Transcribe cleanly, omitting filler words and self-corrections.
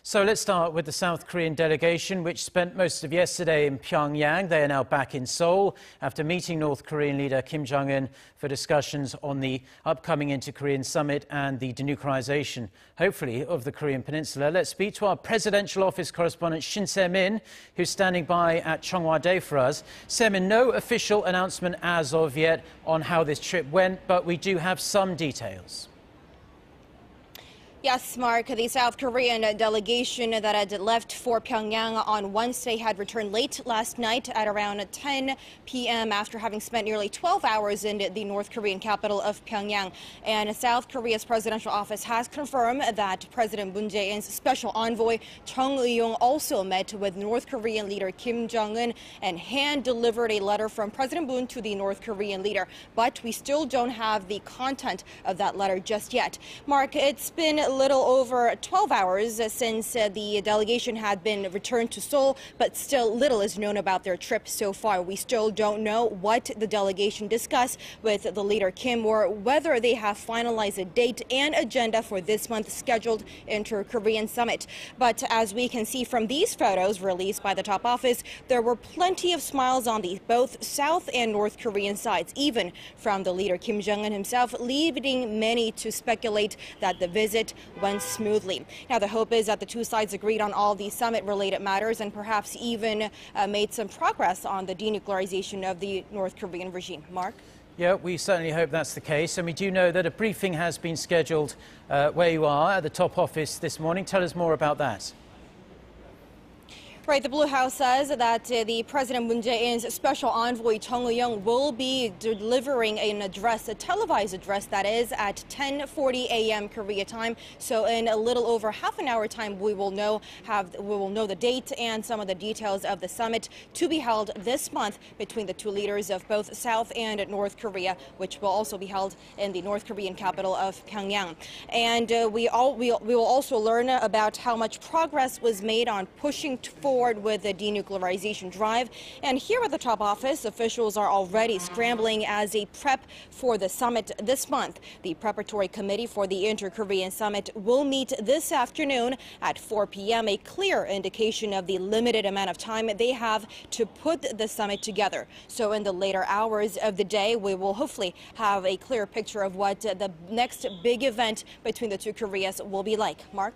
So let's start with the South Korean delegation, which spent most of yesterday in Pyongyang. They are now back in Seoul after meeting North Korean leader Kim Jong-un for discussions on the upcoming Inter-Korean summit and the denuclearization, hopefully, of the Korean peninsula. Let's speak to our presidential office correspondent Shin Se-min, who's standing by at Cheong Wa Dae for us. Se-min, no official announcement as of yet on how this trip went, but we do have some details. Yes, Mark, the South Korean delegation that had left for Pyongyang on Wednesday had returned late last night at around 10 p.m. after having spent nearly 12 hours in the North Korean capital of Pyongyang. And South Korea's presidential office has confirmed that President Moon Jae-in's special envoy Chung Eui-yong also met with North Korean leader Kim Jong-un and hand-delivered a letter from President Moon to the North Korean leader. But we still don't have the content of that letter just yet. Mark, it's been a little over 12 hours since the delegation had been returned to Seoul, but still little is known about their trip so far. We still don't know what the delegation discussed with the leader Kim or whether they have finalized a date and agenda for this month's scheduled Inter-Korean summit. But as we can see from these photos released by the top office, there were plenty of smiles on the both South and North Korean sides, even from the leader Kim Jong-un himself, leading many to speculate that the visit went smoothly. Now, the hope is that the two sides agreed on all the summit-related matters and perhaps even made some progress on the denuclearization of the North Korean regime. Mark? Yeah, we certainly hope that's the case. And we do know that a briefing has been scheduled where you are at the top office this morning. Tell us more about that. Right, the Blue House says that the President Moon Jae-in's special envoy Chung Eui-yong will be delivering an address, a televised address that is, at 10:40 a.m. Korea time. So in a little over half an hour time, we will know the date and some of the details of the summit to be held this month between the two leaders of both South and North Korea, which will also be held in the North Korean capital of Pyongyang. And we will also learn about how much progress was made on pushing forward with the denuclearization drive. And here at the top office, officials are already scrambling as a prep for the summit this month. The preparatory committee for the Inter-Korean summit will meet this afternoon at 4 p.m., a clear indication of the limited amount of time they have to put the summit together. So in the later hours of the day, we will hopefully have a clear picture of what the next big event between the two Koreas will be like. Mark?